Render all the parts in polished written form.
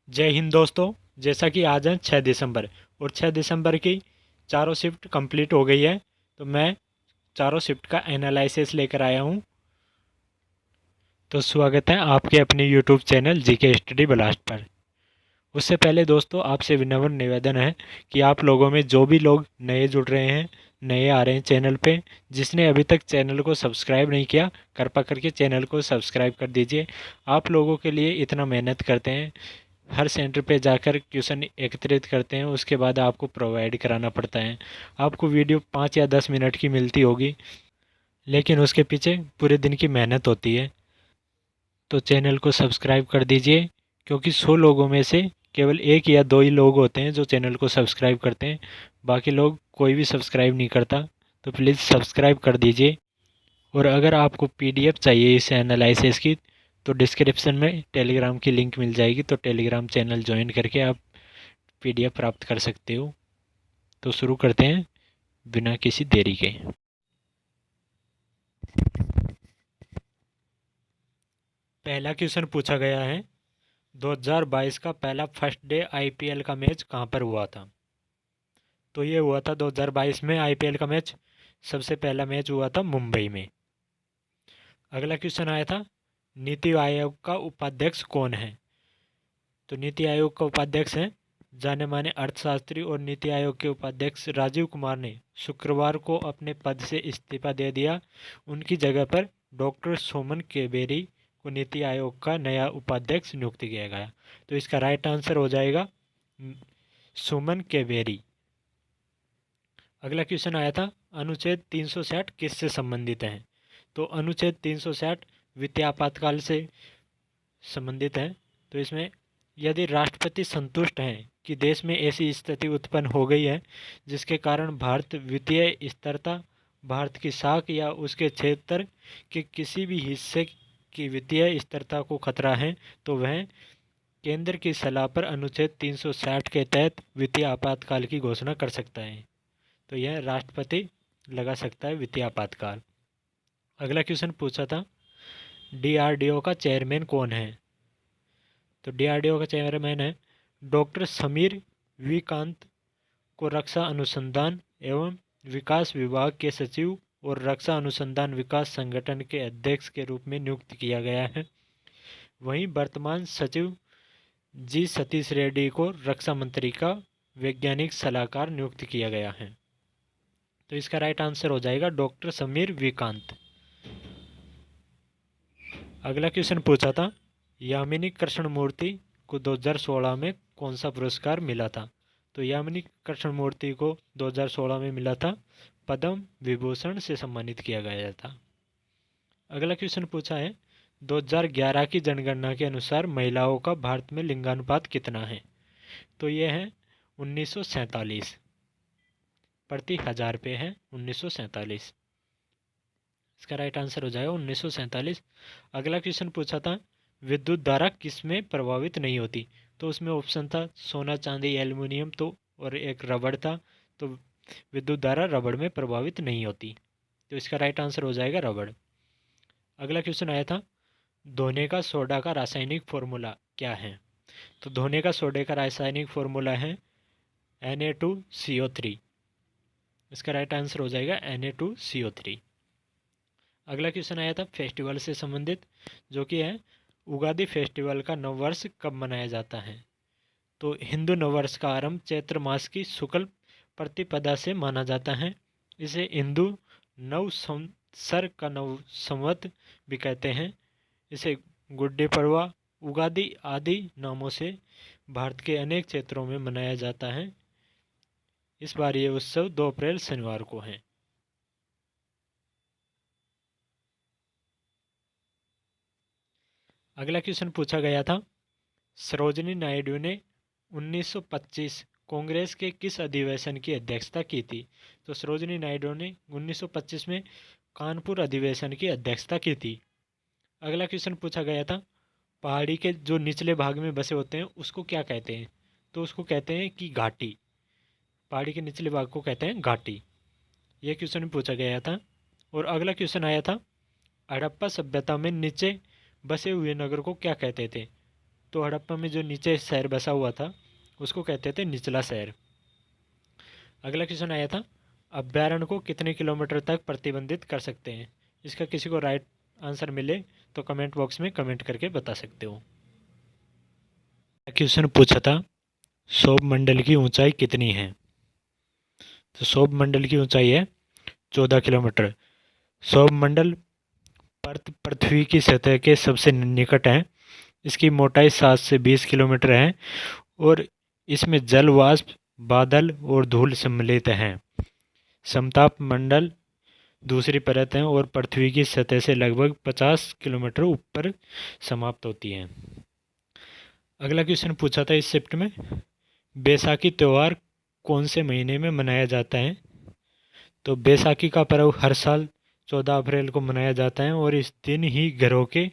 जय हिंद दोस्तों। जैसा कि आज है 6 दिसंबर और 6 दिसंबर की चारों शिफ्ट कंप्लीट हो गई है। तो मैं चारों शिफ्ट का एनालिसिस लेकर आया हूँ। तो स्वागत है आपके अपने YouTube channel GK study blast पर। उससे पहले दोस्तों आपसे विनम्र निवेदन है कि आप लोगों में जो भी लोग नए जुड़ रहे हैं, नए आ रहे हैं चैनल पे, जिसने अभी तक चैनल को सब्सक्राइब नहीं किया, कृपा करके चैनल को सब्सक्राइब कर दीजिए। आप लोगों के लिए इतना मेहनत करते हैं, हर सेंटर पे जाकर क्वेश्चन एकत्रित करते हैं, उसके बाद आपको प्रोवाइड कराना पड़ता है। आपको वीडियो 5 या 10 मिनट की मिलती होगी, लेकिन उसके पीछे पूरे दिन की मेहनत होती है। तो चैनल को सब्सक्राइब कर दीजिए, क्योंकि 100 लोगों में से केवल एक या दो ही लोग होते हैं जो चैनल को सब्सक्राइब करते हैं। बाकी लोग कोई भी सब्सक्राइब नहीं करता। तो प्लीज़ सब्सक्राइब कर दीजिए। और अगर आपको पीडीएफ चाहिए इस एनालिसिस की, तो डिस्क्रिप्शन में टेलीग्राम की लिंक मिल जाएगी, तो टेलीग्राम चैनल ज्वाइन करके आप पीडीएफ प्राप्त कर सकते हो। तो शुरू करते हैं बिना किसी देरी के। पहला क्वेश्चन पूछा गया है, 2022 का पहला फर्स्ट डे आईपीएल का मैच कहाँ पर हुआ था? तो ये हुआ था 2022 में आईपीएल का मैच। सबसे पहला मैच हुआ था मुंबई में। अगला क्वेश्चन आया था, नीति आयोग का उपाध्यक्ष कौन है? तो नीति आयोग का उपाध्यक्ष हैं जाने माने अर्थशास्त्री और नीति आयोग के उपाध्यक्ष राजीव कुमार ने शुक्रवार को अपने पद से इस्तीफा दे दिया। उनकी जगह पर डॉक्टर सोमन केबेरी को नीति आयोग का नया उपाध्यक्ष नियुक्त किया गया। तो इसका राइट आंसर हो जाएगा सुमन केबेरी। अगला क्वेश्चन आया था, अनुच्छेद 360 किससे संबंधित है? तो अनुच्छेद 360 वित्तीय आपातकाल से संबंधित है। तो इसमें यदि राष्ट्रपति संतुष्ट हैं कि देश में ऐसी स्थिति उत्पन्न हो गई है जिसके कारण भारत वित्तीय स्थिरता, भारत की साख या उसके क्षेत्र के किसी भी हिस्से की वित्तीय स्थिरता को खतरा है, तो वह केंद्र की सलाह पर अनुच्छेद 360 के तहत वित्तीय आपातकाल की घोषणा कर सकता है। तो यह राष्ट्रपति लगा सकता है वित्तीय आपातकाल। अगला क्वेश्चन पूछा था, डीआरडीओ का चेयरमैन कौन है? तो डीआरडीओ का चेयरमैन है डॉक्टर समीर विकांत को रक्षा अनुसंधान एवं विकास विभाग के सचिव और रक्षा अनुसंधान विकास संगठन के अध्यक्ष के रूप में नियुक्त किया गया है। वहीं वर्तमान सचिव जी सतीश रेड्डी को रक्षा मंत्री का वैज्ञानिक सलाहकार नियुक्त किया गया है। तो इसका राइट आंसर हो जाएगा डॉक्टर समीर विकांत। अगला क्वेश्चन पूछा था, यामिनी कृष्णमूर्ति को 2016 में कौन सा पुरस्कार मिला था? तो यामिनी कृष्णमूर्ति को 2016 में मिला था पद्म विभूषण से सम्मानित किया गया था। अगला क्वेश्चन पूछा है, 2011 की जनगणना के अनुसार महिलाओं का भारत में लिंगानुपात कितना है? तो यह है 1947 प्रति हजार पे है 1947। इसका राइट आंसर हो जाएगा 1947। अगला क्वेश्चन पूछा था, विद्युत धारा किस में प्रभावित नहीं होती? तो उसमें ऑप्शन था सोना, चांदी, एल्युमिनियम तो और एक रबड़ था। तो विद्युत धारा रबड़ में प्रभावित नहीं होती। तो इसका राइट आंसर हो जाएगा रबड़। अगला क्वेश्चन आया था, धोने का सोडा का रासायनिक फॉर्मूला क्या है? तो धोने का सोडे का रासायनिक फॉर्मूला है Na2CO3। इसका राइट आंसर हो जाएगा Na2CO3। अगला क्वेश्चन आया था फेस्टिवल से संबंधित, जो कि है उगादि फेस्टिवल का नववर्ष कब मनाया जाता है? तो हिंदू नववर्ष का आरंभ चैत्र मास की शुक्ल प्रतिपदा से माना जाता है। इसे हिंदू नव संवत्सर का नव संवत भी कहते हैं। इसे गुड्डे पड़वा, उगादि आदि नामों से भारत के अनेक क्षेत्रों में मनाया जाता है। इस बार ये उत्सव 2 अप्रैल शनिवार को है। अगला क्वेश्चन पूछा गया था, सरोजिनी नायडू ने 1925 कांग्रेस के किस अधिवेशन की अध्यक्षता की थी? तो सरोजिनी नायडू ने 1925 में कानपुर अधिवेशन की अध्यक्षता की थी। अगला क्वेश्चन पूछा गया था, पहाड़ी के जो निचले भाग में बसे होते हैं उसको क्या कहते हैं? तो उसको कहते हैं कि घाटी। पहाड़ी के निचले भाग को कहते हैं घाटी। यह क्वेश्चन पूछा गया था। और अगला क्वेश्चन आया था, हड़प्पा सभ्यता में नीचे बसे हुए नगर को क्या कहते थे? तो हड़प्पा में जो नीचे शहर बसा हुआ था उसको कहते थे निचला शहर। अगला क्वेश्चन आया था, अभ्यारण्य को कितने किलोमीटर तक प्रतिबंधित कर सकते हैं? इसका किसी को राइट आंसर मिले तो कमेंट बॉक्स में कमेंट करके बता सकते हो। क्वेश्चन पूछा था, सौरमंडल की ऊंचाई कितनी है? तो सौरमंडल की ऊंचाई है 14 किलोमीटर। सौरमंडल पृथ्वी की सतह के सबसे निकट है। इसकी मोटाई 7 से 20 किलोमीटर है और इसमें जल वाष्प, बादल और धूल सम्मिलित हैं। समताप मंडल दूसरी परत है और पृथ्वी की सतह से लगभग 50 किलोमीटर ऊपर समाप्त होती है। अगला क्वेश्चन पूछा था इस शिफ्ट में, बैसाखी त्यौहार कौन से महीने में मनाया जाता है? तो बैसाखी का पर्व हर साल 14 अप्रैल को मनाया जाता है और इस दिन ही ग्रहों के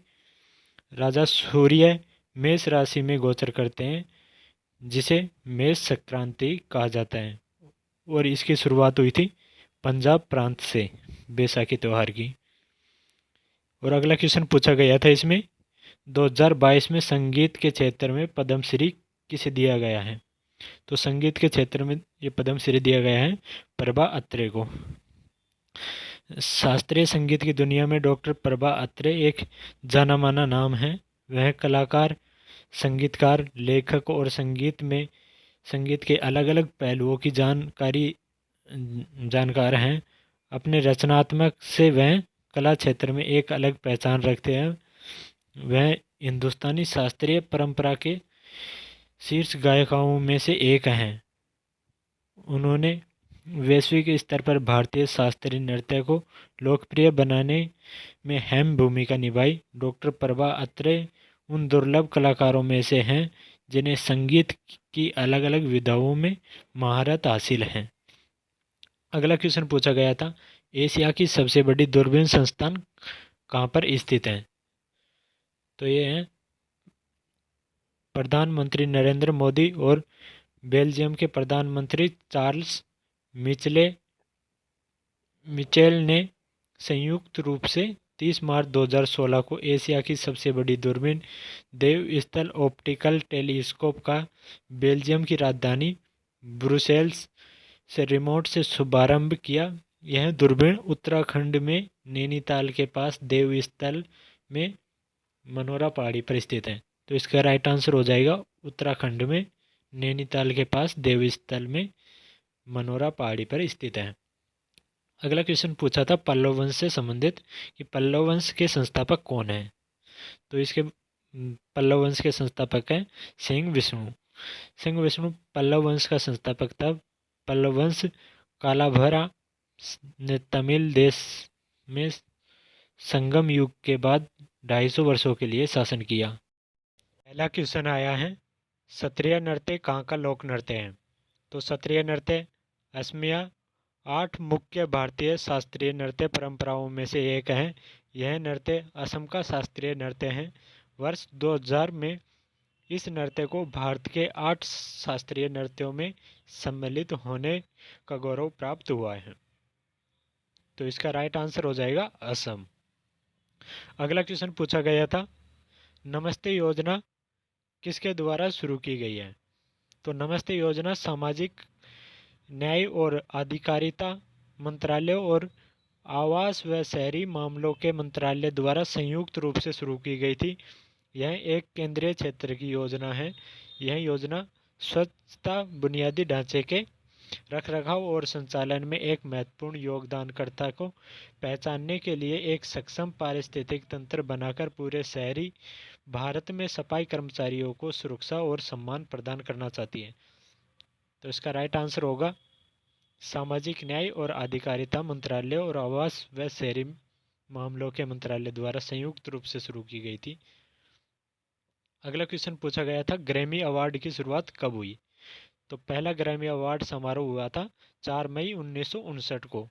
राजा सूर्य मेष राशि में गोचर करते हैं, जिसे मेष संक्रांति कहा जाता है। और इसकी शुरुआत हुई थी पंजाब प्रांत से बैसाखी त्यौहार की। और अगला क्वेश्चन पूछा गया था इसमें, 2022 में संगीत के क्षेत्र में पद्मश्री किसे दिया गया है? तो संगीत के क्षेत्र में ये पद्मश्री दिया गया है प्रभा अत्रे को। शास्त्रीय संगीत की दुनिया में डॉक्टर प्रभा अत्रे एक जाना माना नाम है। वह कलाकार, संगीतकार, लेखक और संगीत के अलग अलग पहलुओं की जानकार हैं। अपने रचनात्मक से वह कला क्षेत्र में एक अलग पहचान रखते हैं। वह हिंदुस्तानी शास्त्रीय परंपरा के शीर्ष गायकों में से एक हैं। उन्होंने वैश्विक स्तर पर भारतीय शास्त्रीय नृत्य को लोकप्रिय बनाने में अहम भूमिका निभाई। डॉक्टर प्रभा अत्रे उन दुर्लभ कलाकारों में से हैं जिन्हें संगीत की अलग अलग विधाओं में महारत हासिल है। अगला क्वेश्चन पूछा गया था, एशिया की सबसे बड़ी दूरबीन संस्थान कहाँ पर स्थित है? तो ये है प्रधानमंत्री नरेंद्र मोदी और बेल्जियम के प्रधानमंत्री चार्ल्स मिचेल ने संयुक्त रूप से 30 मार्च 2016 को एशिया की सबसे बड़ी दूरबीन देवस्थल ऑप्टिकल टेलीस्कोप का बेल्जियम की राजधानी ब्रुसेल्स से रिमोट से शुभारंभ किया। यह दूरबीन उत्तराखंड में नैनीताल के पास देवस्थल में मनोरा पहाड़ी पर स्थित है। तो इसका राइट आंसर हो जाएगा उत्तराखंड में नैनीताल के पास देवस्थल में मनोरा पहाड़ी पर स्थित है। अगला क्वेश्चन पूछा था पल्लव वंश से संबंधित कि पल्लव वंश के संस्थापक कौन हैं? तो इसके पल्लव वंश के संस्थापक हैं सिंह विष्णु। सिंह विष्णु पल्लव वंश का संस्थापक था। पल्लव वंश कालाभरा ने तमिल देश में संगम युग के बाद 250 वर्षों के लिए शासन किया। पहला क्वेश्चन आया है, क्षत्रिय नृत्य कहाँ का लोक नृत्य है? तो क्षत्रिय नृत्य असमिया 8 मुख्य भारतीय शास्त्रीय नृत्य परंपराओं में से एक है। यह नृत्य असम का शास्त्रीय नृत्य है। वर्ष 2000 में इस नृत्य को भारत के 8 शास्त्रीय नृत्यों में सम्मिलित होने का गौरव प्राप्त हुआ है। तो इसका राइट आंसर हो जाएगा असम। अगला क्वेश्चन पूछा गया था, नमस्ते योजना किसके द्वारा शुरू की गई है? तो नमस्ते योजना सामाजिक न्याय और अधिकारिता मंत्रालय और आवास व शहरी मामलों के मंत्रालय द्वारा संयुक्त रूप से शुरू की गई थी। यह एक केंद्रीय क्षेत्र की योजना है। यह योजना स्वच्छता, बुनियादी ढांचे के रखरखाव और संचालन में एक महत्वपूर्ण योगदानकर्ता को पहचानने के लिए एक सक्षम पारिस्थितिक तंत्र बनाकर पूरे शहरी भारत में सफाई कर्मचारियों को सुरक्षा और सम्मान प्रदान करना चाहती है। तो इसका राइट आंसर होगा सामाजिक न्याय और अधिकारिता मंत्रालय और आवास व शहरी मामलों के मंत्रालय द्वारा संयुक्त रूप से शुरू की गई थी। अगला क्वेश्चन पूछा गया था, ग्रैमी अवार्ड की शुरुआत कब हुई? तो पहला ग्रैमी अवार्ड समारोह हुआ था 4 मई 1959 को,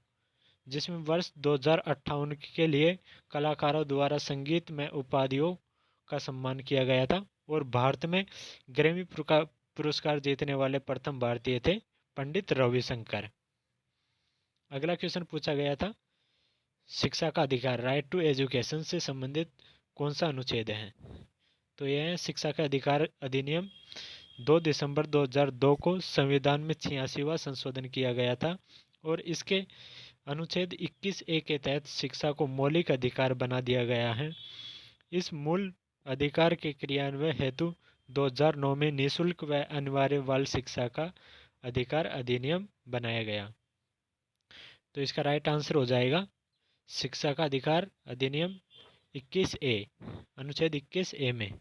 जिसमें वर्ष 2058 के लिए कलाकारों द्वारा संगीत में उपाधियों का सम्मान किया गया था। और भारत में ग्रैमी पुरस्कार जीतने वाले प्रथम भारतीय थे पंडित रविशंकर। अगला क्वेश्चन पूछा गया था, शिक्षा का अधिकार, राइट टू एजुकेशन से संबंधित कौन सा अनुच्छेद है? तो यह है शिक्षा का अधिकार अधिनियम। 2 दिसंबर 2002 को संविधान में 86वां संशोधन किया गया था और इसके अनुच्छेद 21A के तहत शिक्षा को मौलिक अधिकार बना दिया गया है। इस मूल अधिकार के क्रियान्वयन हेतु 2009 में निःशुल्क व अनिवार्य बाल शिक्षा का अधिकार अधिनियम बनाया गया। तो इसका राइट आंसर हो जाएगा शिक्षा का अधिकार अधिनियम 21A, अनुच्छेद 21A में।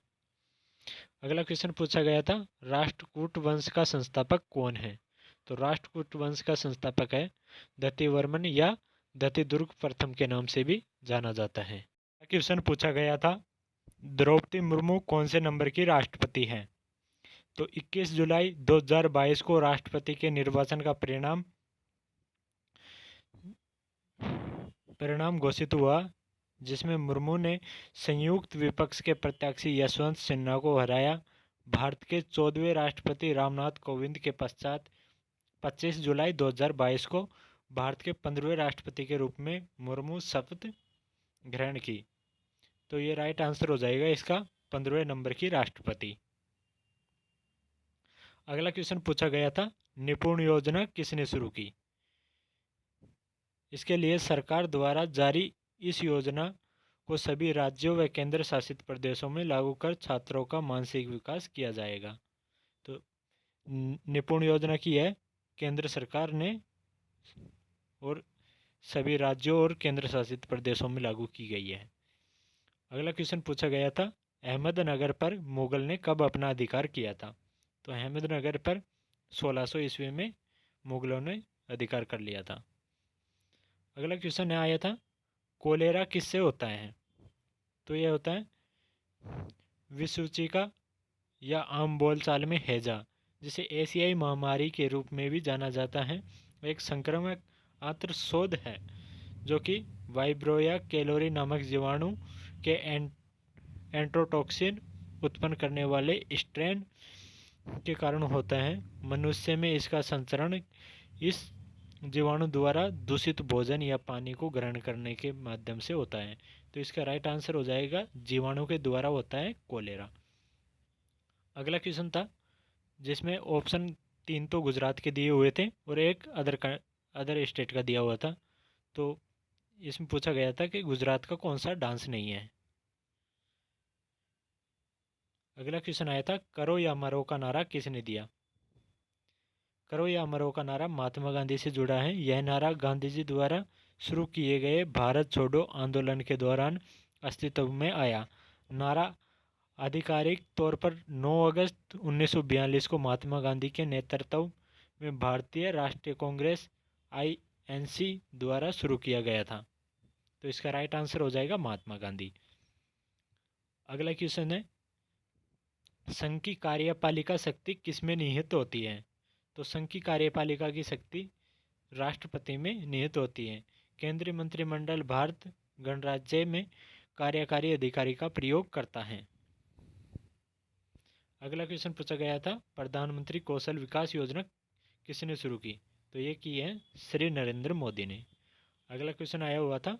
अगला क्वेश्चन पूछा गया था, राष्ट्रकूट वंश का संस्थापक कौन है? तो राष्ट्रकूट वंश का संस्थापक है दत्तिवर्मन या दत्तिदुर्ग प्रथम के नाम से भी जाना जाता है। क्वेश्चन पूछा गया था, द्रौपदी मुर्मू कौन से नंबर की राष्ट्रपति हैं? तो 21 जुलाई 2022 को राष्ट्रपति के निर्वाचन का परिणाम घोषित हुआ, जिसमें मुर्मू ने संयुक्त विपक्ष के प्रत्याशी यशवंत सिन्हा को हराया। भारत के 14वें राष्ट्रपति रामनाथ कोविंद के पश्चात 25 जुलाई 2022 को भारत के 15वें राष्ट्रपति के रूप में मुर्मू शपथ ग्रहण की। तो ये राइट आंसर हो जाएगा इसका 15वें नंबर की राष्ट्रपति। अगला क्वेश्चन पूछा गया था, निपुण योजना किसने शुरू की? इसके लिए सरकार द्वारा जारी इस योजना को सभी राज्यों व केंद्र शासित प्रदेशों में लागू कर छात्रों का मानसिक विकास किया जाएगा। तो निपुण योजना की है केंद्र सरकार ने और सभी राज्यों और केंद्र शासित प्रदेशों में लागू की गई है। अगला क्वेश्चन पूछा गया था, अहमदनगर पर मुगल ने कब अपना अधिकार किया था? तो अहमदनगर पर 1600 ईस्वी में मुगलों ने अधिकार कर लिया था। अगला क्वेश्चन आया था, कोलेरा किससे होता है? तो यह होता है विसूचिका या आम बोलचाल में हैजा, जिसे एशियाई महामारी के रूप में भी जाना जाता है। एक संक्रामक आंत्रशोथ है जो कि वाइब्रोया कैलोरी नामक जीवाणु के एंट्रोटॉक्सिन उत्पन्न करने वाले स्ट्रेन के कारण होता है। मनुष्य में इसका संचरण इस जीवाणु द्वारा दूषित भोजन या पानी को ग्रहण करने के माध्यम से होता है। तो इसका राइट आंसर हो जाएगा जीवाणु के द्वारा होता है कोलेरा। अगला क्वेश्चन था जिसमें ऑप्शन 3 तो गुजरात के दिए हुए थे और एक अदर स्टेट का दिया हुआ था। तो इसमें पूछा गया था कि गुजरात का कौन सा डांस नहीं है। अगला क्वेश्चन आया था, करो या मरो का नारा किसने दिया? करो या मरो का नारा महात्मा गांधी से जुड़ा है। यह नारा गांधी जी द्वारा शुरू किए गए भारत छोड़ो आंदोलन के दौरान अस्तित्व में आया। नारा आधिकारिक तौर पर 9 अगस्त 1942 को महात्मा गांधी के नेतृत्व में भारतीय राष्ट्रीय कांग्रेस INC द्वारा शुरू किया गया था। तो इसका राइट आंसर हो जाएगा महात्मा गांधी। अगला क्वेश्चन है, संघ की कार्यपालिका शक्ति किसमें निहित होती है? तो संघ की कार्यपालिका की शक्ति राष्ट्रपति में निहित होती है। केंद्रीय मंत्रिमंडल भारत गणराज्य में कार्यकारी अधिकारी का प्रयोग करता है। अगला क्वेश्चन पूछा गया था, प्रधानमंत्री कौशल विकास योजना किसने शुरू की? तो ये की है श्री नरेंद्र मोदी ने। अगला क्वेश्चन आया हुआ था,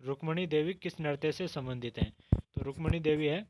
रुक्मणी देवी किस नृत्य से संबंधित हैं? तो रुक्मणी देवी है